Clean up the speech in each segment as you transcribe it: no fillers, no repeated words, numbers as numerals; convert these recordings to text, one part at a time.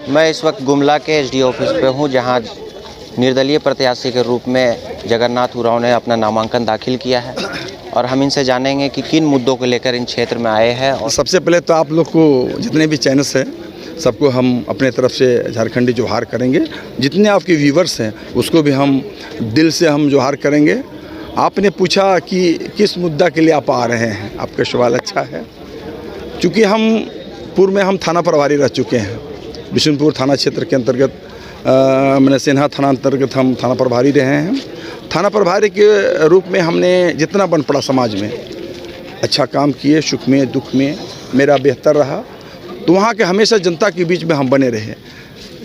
मैं इस वक्त गुमला के एसडी ऑफिस पे हूँ, जहाँ निर्दलीय प्रत्याशी के रूप में जगन्नाथ उरांव ने अपना नामांकन दाखिल किया है और हम इनसे जानेंगे कि किन मुद्दों को लेकर इन क्षेत्र में आए हैं। और सबसे पहले तो आप लोग को जितने भी चैनल्स हैं सबको हम अपने तरफ से झारखंडी जोहार करेंगे। जितने आपके व्यूवर्स हैं उसको भी हम दिल से हम जोहार करेंगे। आपने पूछा कि किस मुद्दा के लिए आप आ रहे हैं, आपका सवाल अच्छा है। चूँकि हम पूर्व में हम थाना प्रभारी रह चुके हैं, बिशुनपुर थाना क्षेत्र के अंतर्गत मैंने सेन्हा थाना अंतर्गत हम थाना प्रभारी रहे हैं। थाना प्रभारी के रूप में हमने जितना बन पड़ा समाज में अच्छा काम किए, सुख में दुख में मेरा बेहतर रहा। तो वहाँ के हमेशा जनता के बीच में हम बने रहे।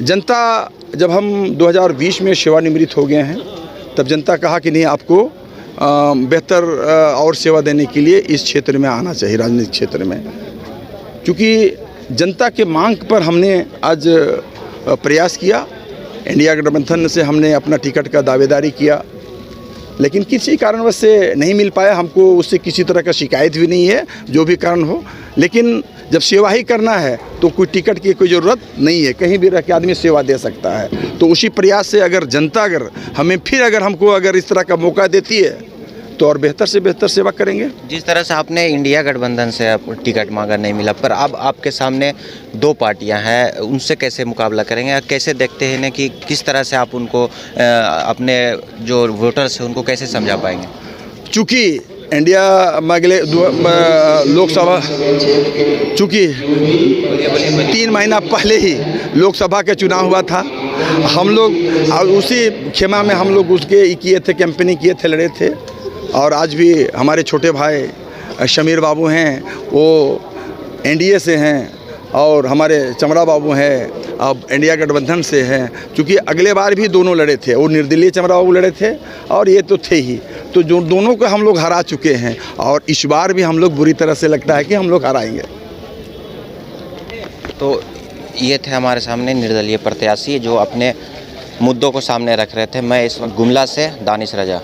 जनता जब हम 2020 में सेवानिवृत्त हो गए हैं तब जनता कहा कि नहीं, आपको बेहतर और सेवा देने के लिए इस क्षेत्र में आना चाहिए, राजनीतिक क्षेत्र में। क्योंकि जनता के मांग पर हमने आज प्रयास किया। इंडिया गठबंधन से हमने अपना टिकट का दावेदारी किया, लेकिन किसी कारणवश से नहीं मिल पाया। हमको उससे किसी तरह का शिकायत भी नहीं है, जो भी कारण हो। लेकिन जब सेवा ही करना है तो कोई टिकट की कोई ज़रूरत नहीं है, कहीं भी रह के आदमी सेवा दे सकता है। तो उसी प्रयास से अगर जनता हमें फिर हमको इस तरह का मौका देती है तो और बेहतर से बेहतर सेवा करेंगे। जिस तरह से आपने इंडिया गठबंधन से टिकट मांगा, नहीं मिला, पर अब आपके सामने दो पार्टियां हैं, उनसे कैसे मुकाबला करेंगे? या कैसे देखते हैं कि किस तरह से आप उनको अपने जो वोटर्स हैं उनको कैसे समझा पाएंगे? चूँकि इंडिया में अगले लोकसभा, चूँकि 3 महीना पहले ही लोकसभा का चुनाव हुआ था, हम लोग उसी खेमा में हम लोग उसके किए थे, कैंपेनिंग किए थे, लड़े थे। और आज भी हमारे छोटे भाई शमीर बाबू हैं, वो एनडीए से हैं, और हमारे चमड़ा बाबू हैं अब इंडिया गठबंधन से हैं। क्योंकि अगले बार भी दोनों लड़े थे, वो निर्दलीय चमड़ा बाबू लड़े थे और ये तो थे ही। तो जो दोनों को हम लोग हरा चुके हैं और इस बार भी हम लोग बुरी तरह से लगता है कि हम लोग हराएंगे। तो ये थे हमारे सामने निर्दलीय प्रत्याशी जो अपने मुद्दों को सामने रख रहे थे। मैं इस वक्त गुमला से दानिश रजा।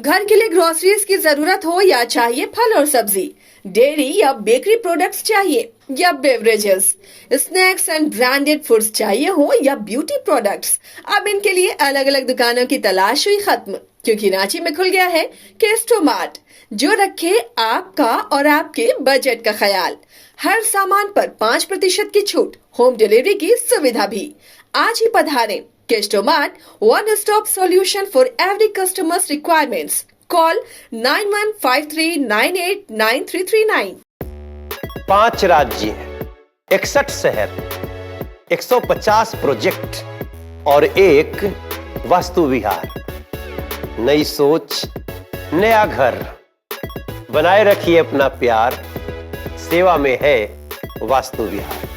घर के लिए ग्रोसरीज की जरूरत हो या चाहिए फल और सब्जी, डेयरी या बेकरी प्रोडक्ट्स चाहिए या beverages, snacks and branded foods चाहिए हो या ब्यूटी प्रोडक्ट्स, अब इनके लिए अलग अलग दुकानों की तलाश हुई खत्म। क्योंकि रांची में खुल गया है केस्टो मार्ट, जो रखे आपका और आपके बजट का ख्याल। हर सामान पर 5% की छूट, होम डिलीवरी की सुविधा भी। आज ही पधारें। Kesto mart, one stop solution for every customer's requirements. Call 9153989339. 5 राज्य, 61 शहर, 150 प्रोजेक्ट और एक वास्तु विहार। नई सोच, नया घर। बनाए रखिए अपना प्यार, सेवा में है वास्तु विहार।